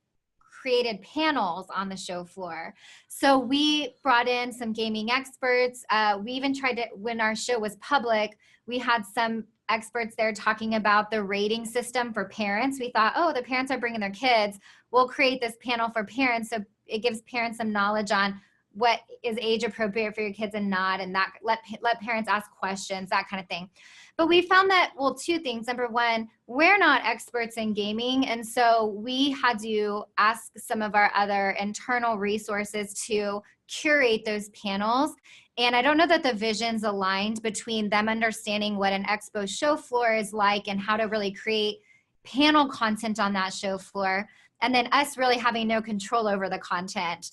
created panels on the show floor. So we brought in some gaming experts. We even tried to, when our show was public, we had some experts there talking about the rating system for parents. We thought, oh, the parents are bringing their kids. We'll create this panel for parents. So it gives parents some knowledge on what is age appropriate for your kids and not, and that let parents ask questions, that kind of thing. But we found that, well, two things. Number one, we're not experts in gaming. And so we had to ask some of our other internal resources to curate those panels. And I don't know that the visions aligned between them understanding what an expo show floor is like and how to really create panel content on that show floor, and then us really having no control over the content.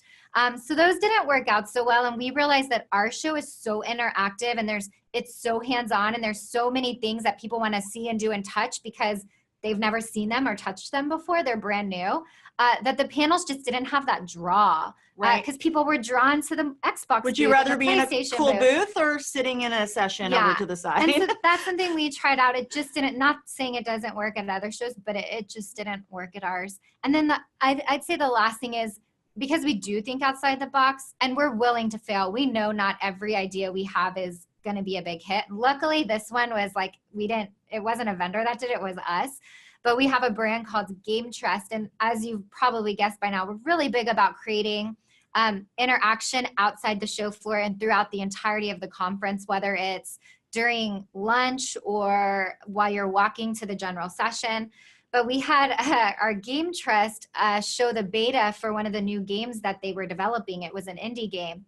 So those didn't work out so well. And we realized that our show is so interactive and it's so hands-on, and there's so many things that people want to see and do and touch because they've never seen them or touched them before. They're brand new. That the panels just didn't have that draw. Right. Because people were drawn to the Xbox Would you rather be in a cool booth or sitting in a session over to the side? And so that's something we tried out. It just didn't, not saying it doesn't work at other shows, but it just didn't work at ours. And then I'd say the last thing is, because we do think outside the box and we're willing to fail. We know not every idea we have is going to be a big hit. Luckily, this one was like, it wasn't a vendor that did it, it was us. But we have a brand called Game Trust. And as you've probably guessed by now, we're really big about creating interaction outside the show floor and throughout the entirety of the conference, whether it's during lunch or while you're walking to the general session. But we had our Game Trust show the beta for one of the new games that they were developing. It was an indie game.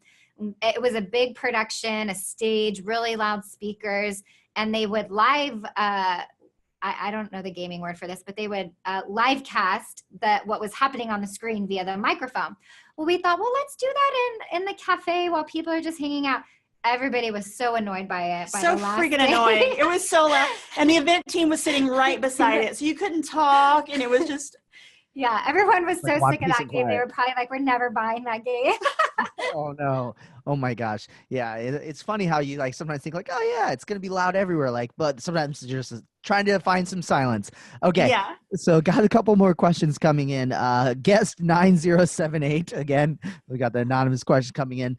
It was a big production, a stage, really loud speakers, and they would live, I don't know the gaming word for this, but they would live cast what was happening on the screen via the microphone. Well, we thought, well, let's do that in the cafe while people are just hanging out. Everybody was so annoyed by it. So freaking annoying. It was so loud. And the event team was sitting right beside it. So you couldn't talk, and it was just. Yeah, everyone was so sick of that game. They were probably like, we're never buying that game. Oh, no. Oh, my gosh. Yeah, it's funny how you like sometimes think like, oh, yeah, it's going to be loud everywhere. Like, but sometimes you're just trying to find some silence. Okay. Yeah. So got a couple more questions coming in. Guest 9078. Again, we got the anonymous question coming in.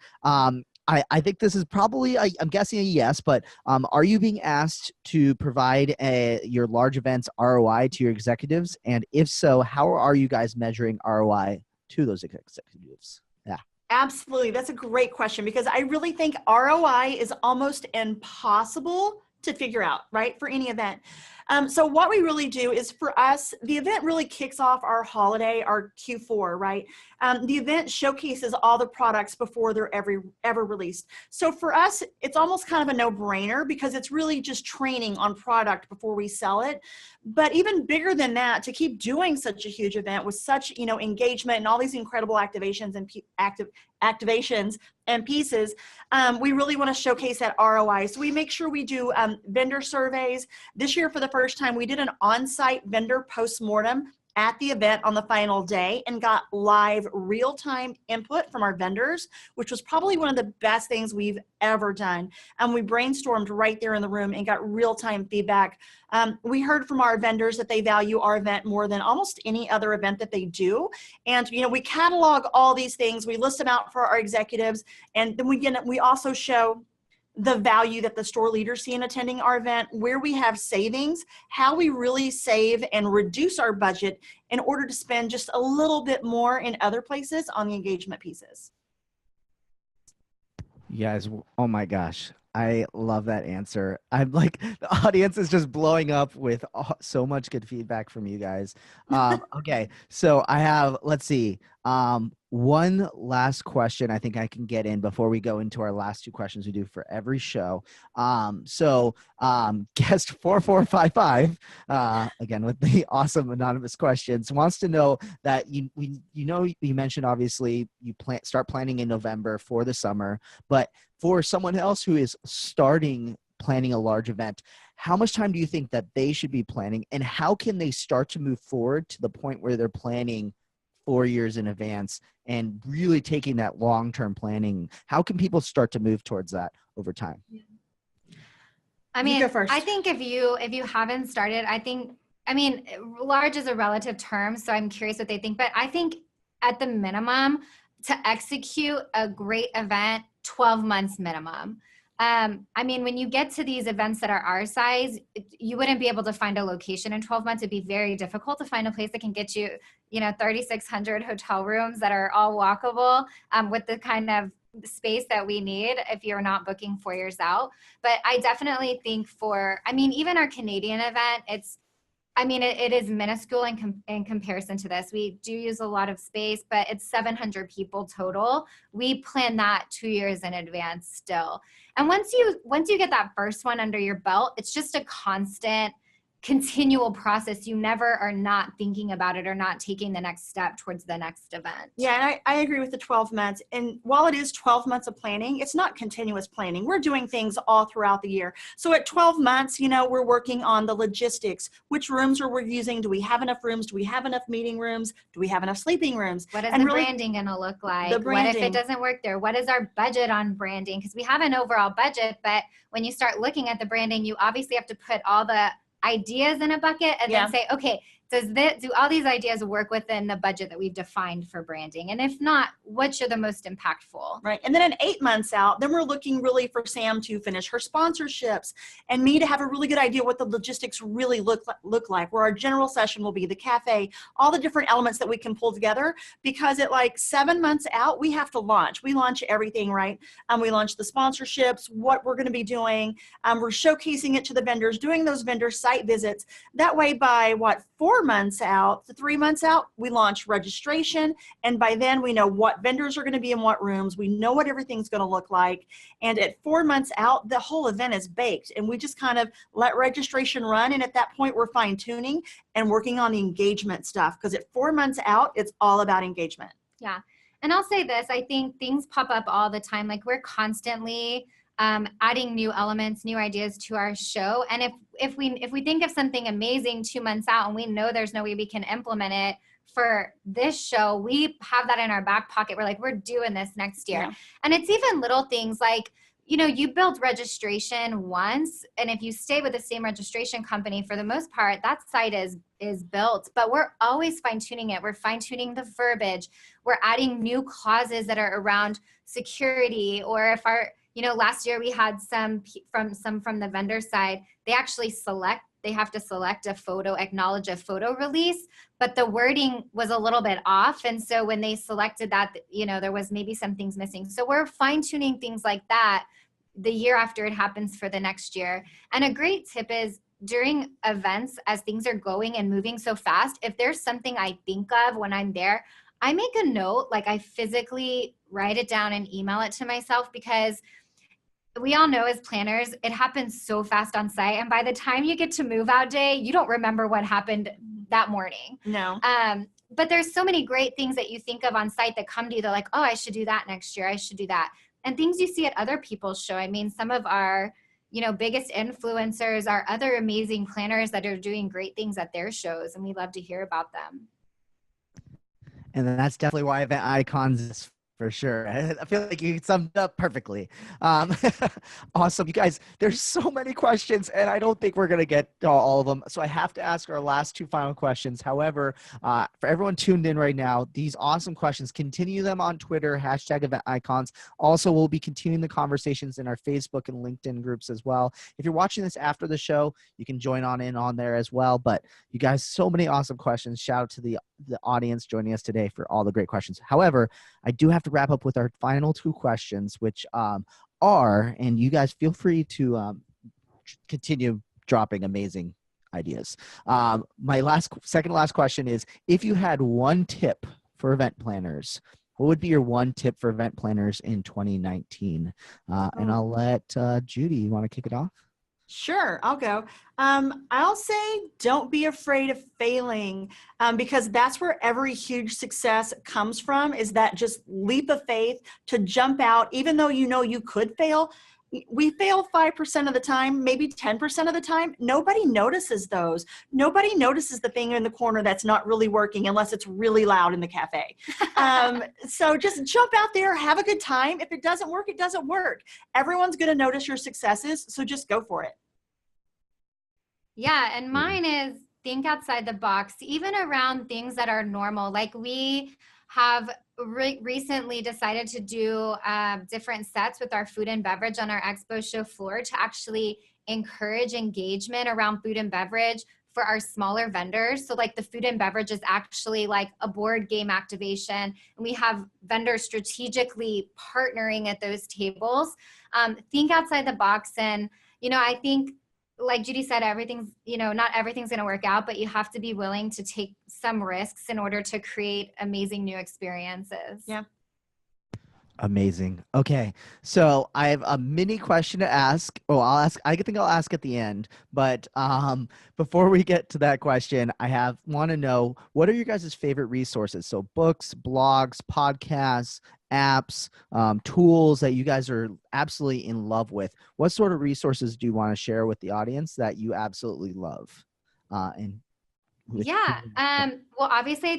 I think this is probably, I'm guessing a yes, but are you being asked to provide your large events ROI to your executives? And if so, how are you guys measuring ROI to those executives? Yeah. Absolutely. That's a great question, because I really think ROI is almost impossible to figure out, right, for any event. So what we really do is, for us, the event really kicks off our holiday, our Q4, right? The event showcases all the products before they're ever released. So for us, it's almost kind of a no-brainer, because it's really just training on product before we sell it. But even bigger than that, to keep doing such a huge event with such, engagement and all these incredible activations and pieces, we really want to showcase that ROI. So we make sure we do vendor surveys. This year, for the first time, we did an on-site vendor postmortem at the event on the final day and got live real-time input from our vendors, which was probably one of the best things we've ever done. And we brainstormed right there in the room and got real-time feedback. We heard from our vendors that they value our event more than almost any other event that they do. And, we catalog all these things. We list them out for our executives. And then we also show the value that the store leaders see in attending our event, where we have savings, how we really save and reduce our budget in order to spend just a little bit more in other places on the engagement pieces. You guys, oh my gosh. I love that answer. I'm like, the audience is just blowing up with so much good feedback from you guys. Okay, so I have, let's see, one last question I think I can get in before we go into our last two questions we do for every show. Guest 4455, again with the awesome anonymous questions, wants to know that you mentioned obviously you start planning in November for the summer, but for someone else who is starting planning a large event, how much time do you think that they should be planning, and how can they start to move forward to the point where they're planning 4 years in advance and really taking that long-term planning? How can people start to move towards that over time? I mean, I think if you haven't started, I mean, large is a relative term, so I'm curious what they think, but I think at the minimum to execute a great event, 12 months minimum. I mean, when you get to these events that are our size, you wouldn't be able to find a location in 12 months. It'd be very difficult to find a place that can get you, 3,600 hotel rooms that are all walkable, with the kind of space that we need if you're not booking 4 years out. But I definitely think even our Canadian event, it is minuscule in comparison to this. We do use a lot of space, but it's 700 people total. We plan that 2 years in advance still. And once you get that first one under your belt, it's just a constant, continual process. You never are not thinking about it or not taking the next step towards the next event. Yeah, and I agree with the 12 months. And while it is 12 months of planning, it's not continuous planning. We're doing things all throughout the year. So at 12 months, we're working on the logistics. Which rooms are we using? Do we have enough rooms? Do we have enough meeting rooms? Do we have enough sleeping rooms? What is the branding going to look like? What if it doesn't work there? What is our budget on branding? Because we have an overall budget, but when you start looking at the branding, you obviously have to put all the ideas in a bucket and then say, okay, do all these ideas work within the budget that we've defined for branding? And if not, which are the most impactful? Right. And then in 8 months out, then we're looking really for Sam to finish her sponsorships and me to have a really good idea what the logistics really look like, where our general session will be, the cafe, all the different elements that we can pull together, because at 7 months out, we have to launch. We launch everything, right? We launch the sponsorships, what we're going to be doing. We're showcasing it to the vendors, doing those vendor site visits. That way by 4 months out to 3 months out, we launch registration. And by then we know what vendors are going to be in what rooms. We know what everything's going to look like. And at 4 months out, the whole event is baked. And we just kind of let registration run. And at that point, we're fine tuning and working on the engagement stuff. Because at 4 months out, it's all about engagement. Yeah. And I'll say this, I think things pop up all the time. Like we're constantly adding new elements, new ideas to our show. And if we think of something amazing 2 months out and we know there's no way we can implement it for this show, we have that in our back pocket. We're like, we're doing this next year. Yeah. And it's even little things like, you build registration once, and if you stay with the same registration company, for the most part, that site is built, but we're always fine tuning it. We're fine tuning the verbiage. We're adding new clauses that are around security, or if last year we had some from the vendor side, they have to select a photo, acknowledge a photo release, but the wording was a little bit off. And so when they selected that, there was maybe some things missing. So we're fine tuning things like that the year after it happens for the next year. And a great tip is during events, as things are going and moving so fast, if there's something I think of when I'm there, I make a note, I physically write it down and email it to myself, because we all know as planners, it happens so fast on site. And by the time you get to move out day, you don't remember what happened that morning. No. But there's so many great things that you think of on site that come to you. They're like, oh, I should do that next year. I should do that. And things you see at other people's show. I mean, some of our, biggest influencers are other amazing planners that are doing great things at their shows. And we love to hear about them. And that's definitely why EventIcons is for sure. I feel like you summed it up perfectly. Awesome. You guys, there's so many questions, and I don't think we're going to get to all of them. So I have to ask our last two final questions. However, for everyone tuned in right now, these awesome questions, continue them on Twitter, #EventIcons. Also, we'll be continuing the conversations in our Facebook and LinkedIn groups as well. If you're watching this after the show, you can join on there as well. But you guys, so many awesome questions. Shout out to the audience joining us today for all the great questions. However, I do have to wrap up with our final two questions, which are, and you guys feel free to continue dropping amazing ideas. My second to last question is, if you had one tip for event planners, what would be your one tip for event planners in 2019? And I'll let Judy, you want to kick it off? Sure, I'll go. I'll say don't be afraid of failing, because that's where every huge success comes from, is that just leap of faith to jump out, even though you know you could fail. We fail 5% of the time, maybe 10% of the time. Nobody notices those. Nobody notices the thing in the corner that's not really working unless it's really loud in the cafe. So just jump out there, have a good time. If it doesn't work, it doesn't work. Everyone's going to notice your successes, so just go for it. Yeah, and mine is think outside the box, even around things that are normal. Like we have recently decided to do different sets with our food and beverage on our expo show floor to actually encourage engagement around food and beverage for our smaller vendors. So like the food and beverage is actually like a board game activation, and we have vendors strategically partnering at those tables. Think outside the box. And, I think, like Judy said, everything's, not everything's going to work out, but you have to be willing to take some risks in order to create amazing new experiences. Yeah. Amazing. Okay. So I have a mini question to ask. Oh, I think I'll ask at the end, but before we get to that question, I want to know, what are your guys' favorite resources? So books, blogs, podcasts, apps, tools that you guys are absolutely in love with. What sort of resources do you want to share with the audience that you absolutely love? Well, obviously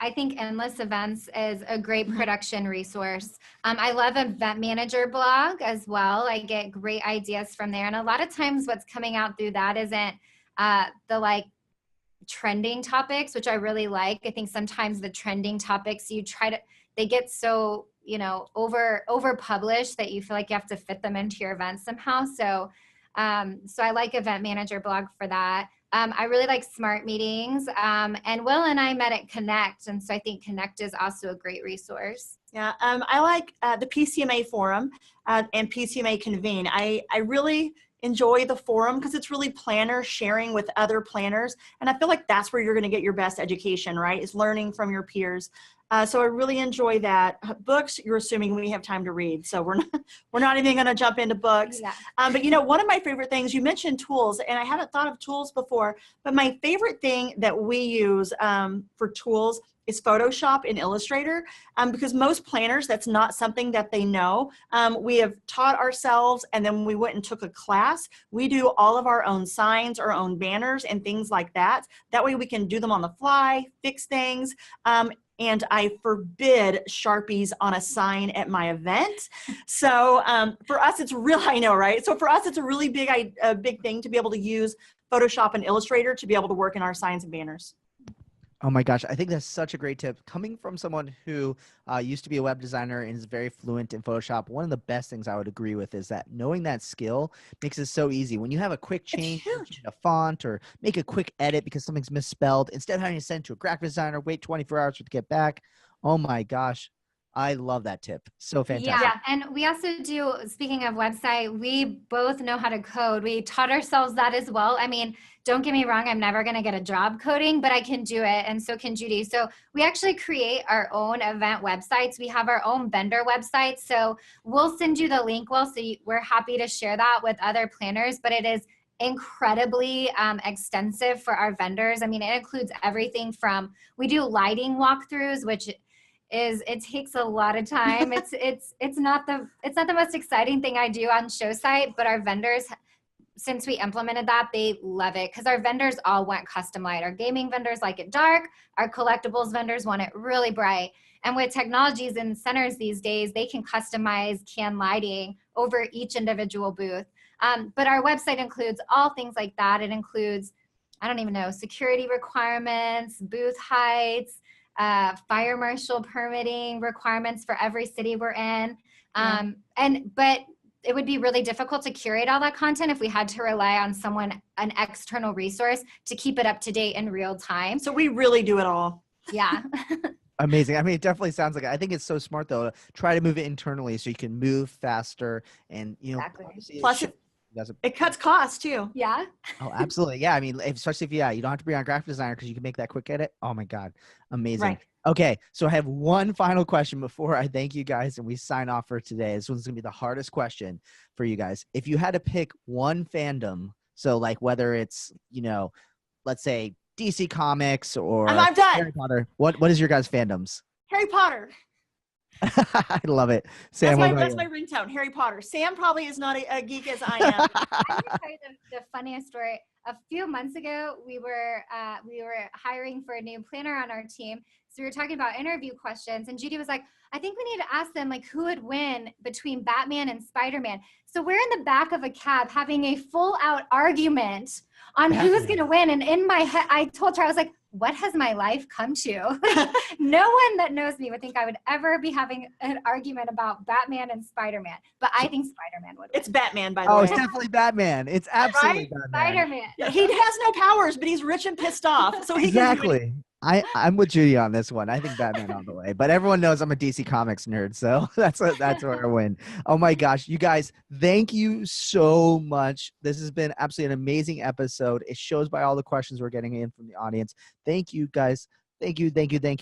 I think Endless Events is a great production resource. I love Event Manager blog as well. I get great ideas from there. And a lot of times what's coming out through that isn't the like trending topics, which I really like. I think sometimes the trending topics they get so, over published that you feel like you have to fit them into your event somehow. So I like Event Manager blog for that. I really like Smart Meetings, and Will and I met at Connect, and so I think Connect is also a great resource. Yeah, I like the PCMA forum and PCMA Convene. I really enjoy the forum because it's really planner sharing with other planners, and I feel like that's where you're going to get your best education, right? Is learning from your peers. So I really enjoy that. Books, you're assuming we have time to read, so we're not even going to jump into books. Yeah. But one of my favorite things, you mentioned tools, and I haven't thought of tools before, but my favorite thing that we use for tools is Photoshop and Illustrator, because most planners, that's not something that they know. We have taught ourselves, and then we went and took a class. We do all of our own signs, our own banners, and things like that. That way we can do them on the fly, fix things. And I forbid Sharpies on a sign at my event. So for us, it's really, I know, right? So for us, it's a really big thing to be able to use Photoshop and Illustrator to be able to work in our signs and banners. Oh my gosh, I think that's such a great tip. Coming from someone who used to be a web designer and is very fluent in Photoshop, one of the best things I would agree with is that knowing that skill makes it so easy. When you have a quick change in a font or make a quick edit because something's misspelled, instead of having to send it to a graphic designer, wait 24 hours to get back, oh my gosh, I love that tip. So fantastic. Yeah, and we also do, speaking of website, we both know how to code. We taught ourselves that as well. I mean, don't get me wrong, I'm never going to get a job coding, but I can do it, and so can Judy. So we actually create our own event websites. We have our own vendor websites, so we'll send you the link, Will, so we're happy to share that with other planners, but it is incredibly extensive for our vendors. I mean, it includes everything from, we do lighting walkthroughs, which it takes a lot of time. It's not the most exciting thing I do on show site, but our vendors, since we implemented that, they love it because our vendors all want custom light. Our gaming vendors like it dark. Our collectibles vendors want it really bright. And with technologies in centers these days, they can customize can lighting over each individual booth. But our website includes all things like that. It includes, I don't even know, security requirements, booth heights, fire marshal permitting requirements for every city we're in. But it would be really difficult to curate all that content if we had to rely on an external resource to keep it up to date in real time. So we really do it all. Yeah. Amazing. I mean, it definitely sounds like it. I think it's so smart though. To try to move it internally so you can move faster and Exactly. obviously Plus, it cuts costs too. Yeah. Oh, absolutely. Yeah. I mean, especially if you don't have to be on graphic designer because you can make that quick edit. Oh my God. Amazing. Right. Okay. So I have one final question before I thank you guys and we sign off for today. This one's going to be the hardest question for you guys. If you had to pick one fandom, so like whether it's, let's say DC Comics or I'm done. Harry Potter, what is your guys' fandoms? Harry Potter. I love it. Sam, That's my ringtone, Harry Potter. Sam probably is not a geek as I am. I'm going to tell you the funniest story. A few months ago, we were hiring for a new planner on our team. So we were talking about interview questions, and Judy was like, I think we need to ask them like who would win between Batman and Spider-Man. So we're in the back of a cab having a full out argument on who's going to win. And in my head, I told her, I was like, what has my life come to? No one that knows me would think I would ever be having an argument about Batman and Spider-Man, but I think Spider-Man would win. It's Batman, by the way. Oh, it's definitely Batman. It's absolutely Batman. Spider-Man. Yeah, he has no powers, but he's rich and pissed off. So he Exactly. I'm with Judy on this one. I think Batman all the way, but everyone knows I'm a DC Comics nerd, so that's where I win. Oh my gosh, you guys, thank you so much. This has been absolutely an amazing episode. It shows by all the questions we're getting in from the audience. Thank you guys. Thank you,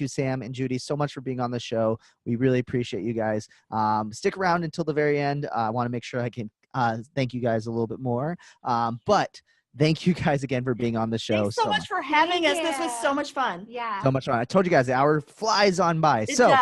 Sam and Judy, so much for being on the show. We really appreciate you guys. Stick around until the very end. I want to make sure I can thank you guys a little bit more, but thank you guys again for being on the show. Thanks so much for having us. This was so much fun. Yeah. So much fun. I told you guys the hour flies on by. It does.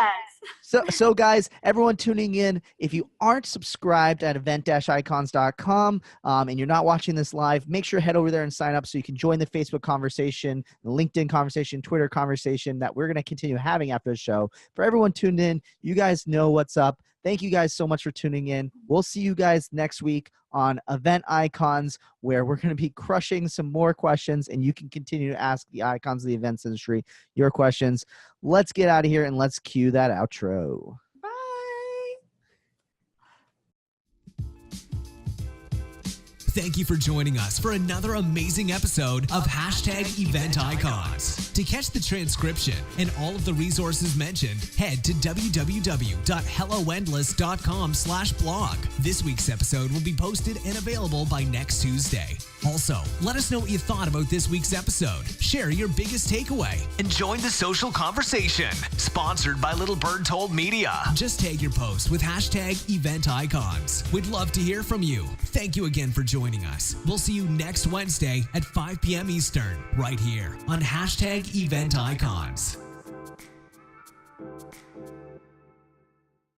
So guys, everyone tuning in, if you aren't subscribed at event-icons.com and you're not watching this live, make sure to head over there and sign up so you can join the Facebook conversation, the LinkedIn conversation, Twitter conversation that we're going to continue having after the show. For everyone tuned in, you guys know what's up. Thank you guys so much for tuning in. We'll see you guys next week on Event Icons, where we're going to be crushing some more questions, and you can continue to ask the icons of the events industry your questions. Let's get out of here and let's cue that outro. Bye. Thank you for joining us for another amazing episode of #EventIcons. To catch the transcription and all of the resources mentioned, head to www.helloendless.com/blog. This week's episode will be posted and available by next Tuesday. Also, let us know what you thought about this week's episode. Share your biggest takeaway. And join the social conversation. Sponsored by Little Bird Told Media. Just tag your post with #EventIcons. We'd love to hear from you. Thank you again for joining us. We'll see you next Wednesday at 5 p.m. Eastern, right here on #EventIcons.